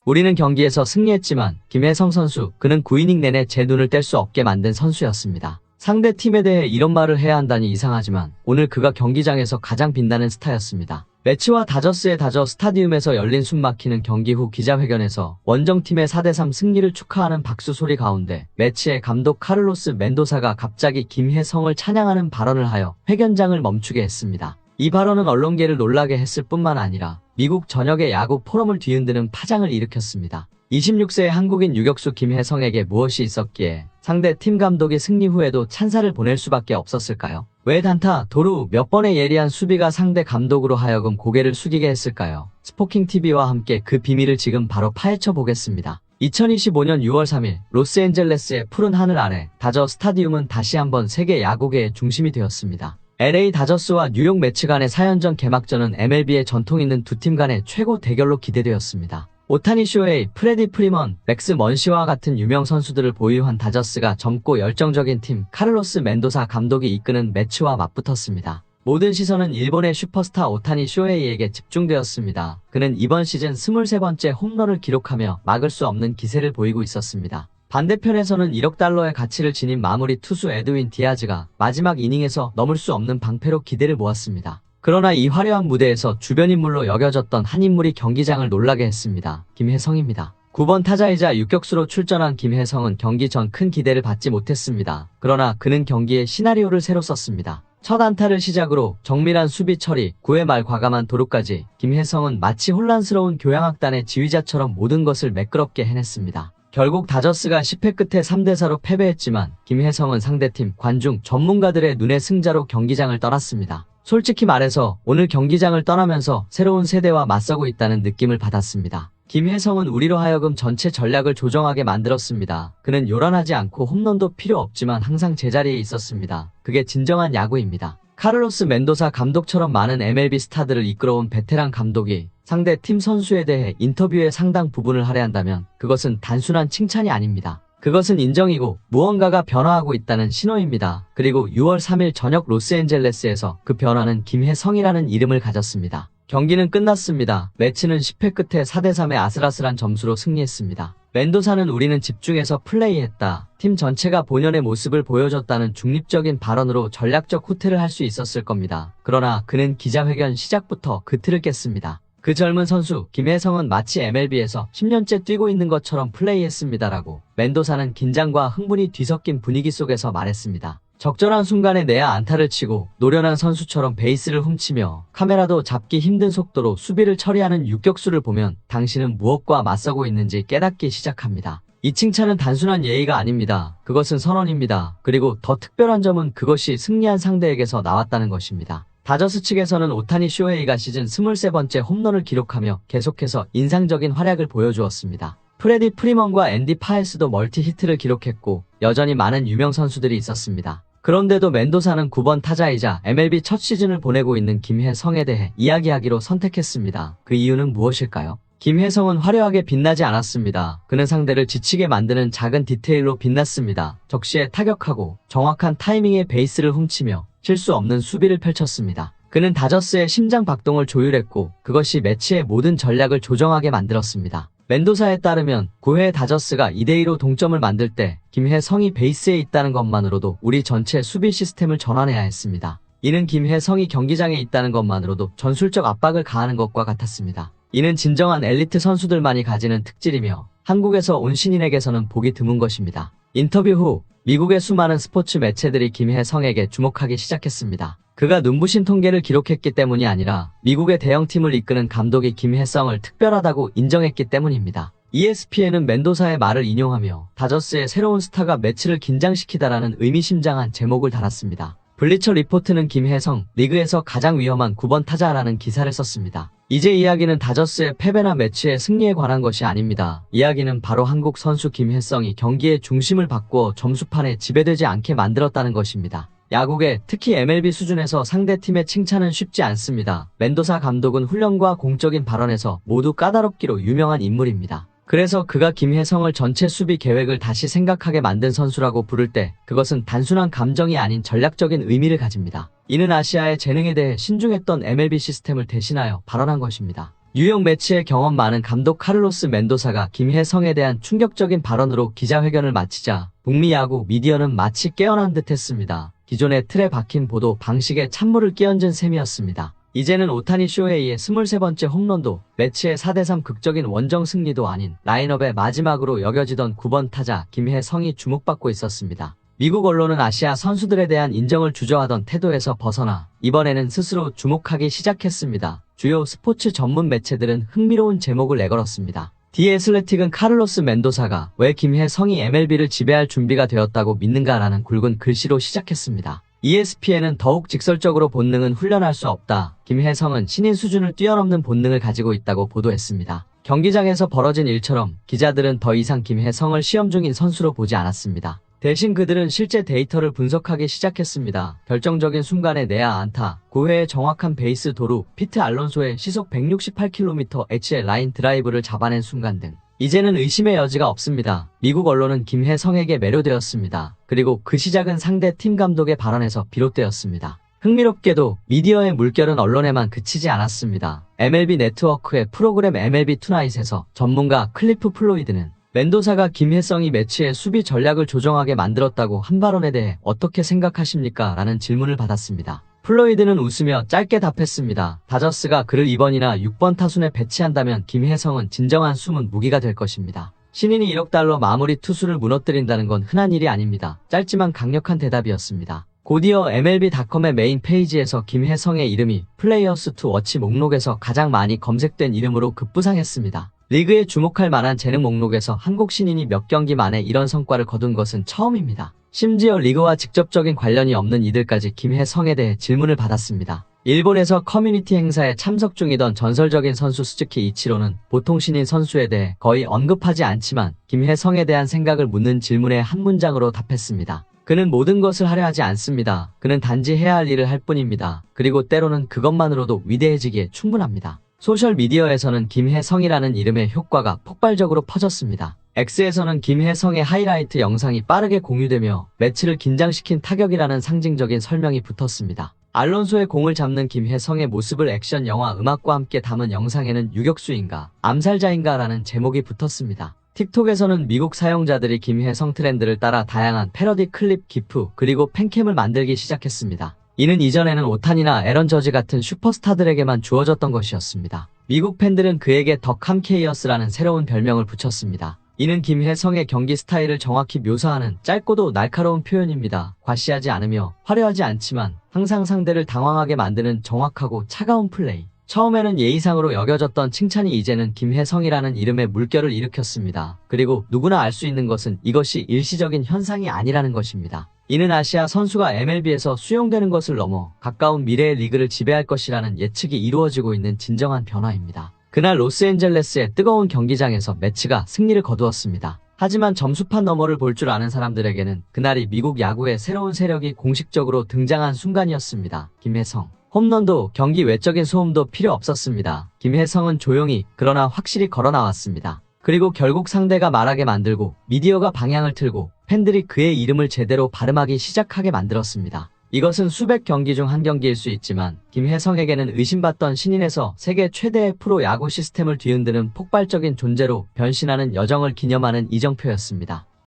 우리는 경기에서 승리했지만 김혜성 선수, 그는 9이닝 내내 제 눈을 뗄 수 없게 만든 선수였습니다. 상대 팀에 대해 이런 말을 해야 한다니 이상하지만 오늘 그가 경기장에서 가장 빛나는 스타였습니다. 매치와 다저스의 다저 스타디움에서 열린 숨막히는 경기 후 기자회견에서 원정팀의 4대3 승리를 축하하는 박수 소리 가운데 매치의 감독 카를로스 멘도사가 갑자기 김혜성을 찬양하는 발언을 하여 회견장을 멈추게 했습니다. 이 발언은 언론계를 놀라게 했을 뿐만 아니라 미국 전역의 야구 포럼을 뒤흔드는 파장을 일으켰습니다. 26세의 한국인 유격수 김혜성에게 무엇이 있었기에 상대 팀 감독이 승리 후에도 찬사를 보낼 수밖에 없었을까요? 왜 단타, 도루, 몇 번의 예리한 수비가 상대 감독으로 하여금 고개를 숙이게 했을까요? 스포킹TV와 함께 그 비밀을 지금 바로 파헤쳐 보겠습니다. 2025년 6월 3일 로스앤젤레스의 푸른 하늘 아래 다저 스타디움은 다시 한번 세계 야구계의 중심이 되었습니다. LA 다저스와 뉴욕 매츠 간의 4연전 개막전은 MLB의 전통 있는 두 팀 간의 최고 대결로 기대되었습니다. 오타니 쇼헤이, 프레디 프리먼, 맥스 먼시와 같은 유명 선수들을 보유한 다저스가 젊고 열정적인 팀 카를로스 멘도사 감독이 이끄는 매치와 맞붙었습니다. 모든 시선은 일본의 슈퍼스타 오타니 쇼헤이에게 집중되었습니다. 그는 이번 시즌 23번째 홈런을 기록하며 막을 수 없는 기세를 보이고 있었습니다. 반대편에서는 1억 달러의 가치를 지닌 마무리 투수 에드윈 디아즈가 마지막 이닝에서 넘을 수 없는 방패로 기대를 모았습니다. 그러나 이 화려한 무대에서 주변 인물로 여겨졌던 한 인물이 경기장을 놀라게 했습니다. 김혜성입니다. 9번 타자이자 유격수로 출전한 김혜성은 경기 전 큰 기대를 받지 못했습니다. 그러나 그는 경기의 시나리오를 새로 썼습니다. 첫 안타를 시작으로 정밀한 수비 처리, 9회 말 과감한 도루까지 김혜성은 마치 혼란스러운 교향악단의 지휘자처럼 모든 것을 매끄럽게 해냈습니다. 결국 다저스가 10회 끝에 3대4로 패배했지만 김혜성은 상대팀, 관중, 전문가들의 눈의 승자로 경기장을 떠났습니다. 솔직히 말해서 오늘 경기장을 떠나면서 새로운 세대와 맞서고 있다는 느낌을 받았습니다. 김혜성은 우리로 하여금 전체 전략을 조정하게 만들었습니다. 그는 요란하지 않고 홈런도 필요 없지만 항상 제자리에 있었습니다. 그게 진정한 야구입니다. 카를로스 멘도사 감독처럼 많은 MLB 스타들을 이끌어온 베테랑 감독이 상대 팀 선수에 대해 인터뷰의 상당 부분을 할애한다면 그것은 단순한 칭찬이 아닙니다. 그것은 인정이고 무언가가 변화하고 있다는 신호입니다. 그리고 6월 3일 저녁 로스앤젤레스에서 그 변화는 김혜성이라는 이름을 가졌습니다. 경기는 끝났습니다. 매치는 10회 끝에 4대3의 아슬아슬한 점수로 승리했습니다. 멘도사는 우리는 집중해서 플레이했다. 팀 전체가 본연의 모습을 보여줬다는 중립적인 발언으로 전략적 후퇴를 할 수 있었을 겁니다. 그러나 그는 기자회견 시작부터 그 틀을 깼습니다. 그 젊은 선수 김혜성은 마치 MLB에서 10년째 뛰고 있는 것처럼 플레이했습니다라고 멘도사는 긴장과 흥분이 뒤섞인 분위기 속에서 말했습니다. 적절한 순간에 내야 안타를 치고 노련한 선수처럼 베이스를 훔치며 카메라도 잡기 힘든 속도로 수비를 처리하는 유격수를 보면 당신은 무엇과 맞서고 있는지 깨닫기 시작합니다. 이 칭찬은 단순한 예의가 아닙니다. 그것은 선언입니다. 그리고 더 특별한 점은 그것이 승리한 상대에게서 나왔다는 것입니다. 다저스 측에서는 오타니 쇼헤이가 시즌 23번째 홈런을 기록하며 계속해서 인상적인 활약을 보여주었습니다. 프레디 프리먼과 앤디 파에스도 멀티 히트를 기록했고 여전히 많은 유명 선수들이 있었습니다. 그런데도 멘도사는 9번 타자이자 MLB 첫 시즌을 보내고 있는 김혜성에 대해 이야기하기로 선택했습니다. 그 이유는 무엇일까요? 김혜성은 화려하게 빛나지 않았습니다. 그는 상대를 지치게 만드는 작은 디테일로 빛났습니다. 적시에 타격하고 정확한 타이밍에 베이스를 훔치며 실수 없는 수비를 펼쳤습니다. 그는 다저스의 심장 박동을 조율했고 그것이 매치의 모든 전략을 조정하게 만들었습니다. 멘도사에 따르면 9회 다저스가 2대2로 동점을 만들 때 김혜성이 베이스에 있다는 것만으로도 우리 전체 수비 시스템을 전환해야 했습니다. 이는 김혜성이 경기장에 있다는 것만으로도 전술적 압박을 가하는 것과 같았습니다. 이는 진정한 엘리트 선수들만이 가지는 특질이며 한국에서 온 신인에게서는 보기 드문 것입니다. 인터뷰 후 미국의 수많은 스포츠 매체들이 김혜성에게 주목하기 시작했습니다. 그가 눈부신 통계를 기록했기 때문이 아니라 미국의 대형팀을 이끄는 감독이 김혜성을 특별하다고 인정했기 때문입니다. ESPN은 멘도사의 말을 인용하며 다저스의 새로운 스타가 매치를 긴장시키다라는 의미심장한 제목을 달았습니다. 블리처 리포트는 김혜성, 리그에서 가장 위험한 9번 타자라는 기사를 썼습니다. 이제 이야기는 다저스의 패배나 매치의 승리에 관한 것이 아닙니다. 이야기는 바로 한국 선수 김혜성이 경기의 중심을 바꾸어 점수판에 지배되지 않게 만들었다는 것입니다. 야구계, 특히 MLB 수준에서 상대팀의 칭찬은 쉽지 않습니다. 멘도사 감독은 훈련과 공적인 발언에서 모두 까다롭기로 유명한 인물입니다. 그래서 그가 김혜성을 전체 수비 계획을 다시 생각하게 만든 선수라고 부를 때 그것은 단순한 감정이 아닌 전략적인 의미를 가집니다. 이는 아시아의 재능에 대해 신중했던 MLB 시스템을 대신하여 발언한 것입니다. 뉴욕 매치에 경험 많은 감독 카를로스 멘도사가 김혜성에 대한 충격적인 발언으로 기자회견을 마치자 북미 야구 미디어는 마치 깨어난 듯했습니다. 기존의 틀에 박힌 보도 방식에 찬물을 끼얹은 셈이었습니다. 이제는 오타니 쇼헤이의 23번째 홈런도 매치의 4대3 극적인 원정 승리도 아닌 라인업의 마지막으로 여겨지던 9번 타자 김혜성이 주목받고 있었습니다. 미국 언론은 아시아 선수들에 대한 인정을 주저하던 태도에서 벗어나 이번에는 스스로 주목하기 시작했습니다. 주요 스포츠 전문 매체들은 흥미로운 제목을 내걸었습니다. 디 애슬레틱은 카를로스 멘도사가 왜 김혜성이 MLB를 지배할 준비가 되었다고 믿는가라는 굵은 글씨로 시작했습니다. ESPN은 더욱 직설적으로 본능은 훈련할 수 없다. 김혜성은 신인 수준을 뛰어넘는 본능을 가지고 있다고 보도했습니다. 경기장에서 벌어진 일처럼 기자들은 더 이상 김혜성을 시험 중인 선수로 보지 않았습니다. 대신 그들은 실제 데이터를 분석하기 시작했습니다. 결정적인 순간에 내야 안타, 9회의 정확한 베이스 도루, 피트 알론소의 시속 168kmh의 라인 드라이브를 잡아낸 순간 등 이제는 의심의 여지가 없습니다. 미국 언론은 김혜성에게 매료되었습니다. 그리고 그 시작은 상대 팀 감독의 발언에서 비롯되었습니다. 흥미롭게도 미디어의 물결은 언론에만 그치지 않았습니다. MLB 네트워크의 프로그램 MLB 투나잇에서 전문가 클리프 플로이드는 멘도사가 김혜성이 매치의 수비 전략을 조정하게 만들었다고 한 발언에 대해 어떻게 생각하십니까? 라는 질문을 받았습니다. 플로이드는 웃으며 짧게 답했습니다. 다저스가 그를 2번이나 6번 타순에 배치한다면 김혜성은 진정한 숨은 무기가 될 것입니다. 신인이 1억 달러 마무리 투수를 무너뜨린다는 건 흔한 일이 아닙니다. 짧지만 강력한 대답이었습니다. 곧이어 MLB.com의 메인 페이지에서 김혜성의 이름이 플레이어스 투 워치 목록에서 가장 많이 검색된 이름으로 급부상했습니다. 리그에 주목할 만한 재능 목록에서 한국 신인이 몇 경기 만에 이런 성과를 거둔 것은 처음입니다. 심지어 리그와 직접적인 관련이 없는 이들까지 김혜성에 대해 질문을 받았습니다. 일본에서 커뮤니티 행사에 참석 중이던 전설적인 선수 스즈키 이치로는 보통 신인 선수에 대해 거의 언급하지 않지만 김혜성에 대한 생각을 묻는 질문에 한 문장으로 답했습니다. 그는 모든 것을 하려 하지 않습니다. 그는 단지 해야 할 일을 할 뿐입니다. 그리고 때로는 그것만으로도 위대해지기에 충분합니다. 소셜미디어에서는 김혜성이라는 이름의 효과가 폭발적으로 퍼졌습니다. X에서는 김혜성의 하이라이트 영상이 빠르게 공유되며 매치를 긴장시킨 타격이라는 상징적인 설명이 붙었습니다. 알론소의 공을 잡는 김혜성의 모습을 액션 영화 음악과 함께 담은 영상에는 유격수인가, 암살자인가 라는 제목이 붙었습니다. 틱톡에서는 미국 사용자들이 김혜성 트렌드를 따라 다양한 패러디 클립, 기프, 그리고 팬캠을 만들기 시작했습니다. 이는 이전에는 오타니나 에런 저지 같은 슈퍼스타들에게만 주어졌던 것이었습니다. 미국 팬들은 그에게 더 캄케이어스라는 새로운 별명을 붙였습니다. 이는 김혜성의 경기 스타일을 정확히 묘사하는 짧고도 날카로운 표현입니다. 과시하지 않으며 화려하지 않지만 항상 상대를 당황하게 만드는 정확하고 차가운 플레이. 처음에는 예의상으로 여겨졌던 칭찬이 이제는 김혜성이라는 이름의 물결을 일으켰습니다. 그리고 누구나 알 수 있는 것은 이것이 일시적인 현상이 아니라는 것입니다. 이는 아시아 선수가 MLB에서 수용되는 것을 넘어 가까운 미래의 리그를 지배할 것이라는 예측이 이루어지고 있는 진정한 변화입니다. 그날 로스앤젤레스의 뜨거운 경기장에서 매치가 승리를 거두었습니다. 하지만 점수판 너머를 볼 줄 아는 사람들에게는 그날이 미국 야구의 새로운 세력이 공식적으로 등장한 순간이었습니다. 김혜성. 홈런도 경기 외적인 소음도 필요 없었습니다. 김혜성은 조용히 그러나 확실히 걸어 나왔습니다. 그리고 결국 상대가 말하게 만들고 미디어가 방향을 틀고 팬들이 그의 이름을 제대로 발음하기 시작하게 만들었습니다. 이것은 수백 경기 중 한 경기일 수 있지만 김혜성에게는 의심받던 신인에서 세계 최대의 프로 야구 시스템을 뒤흔드는 폭발적인 존재로 변신하는 여정을 기념하는 이정표였습니다.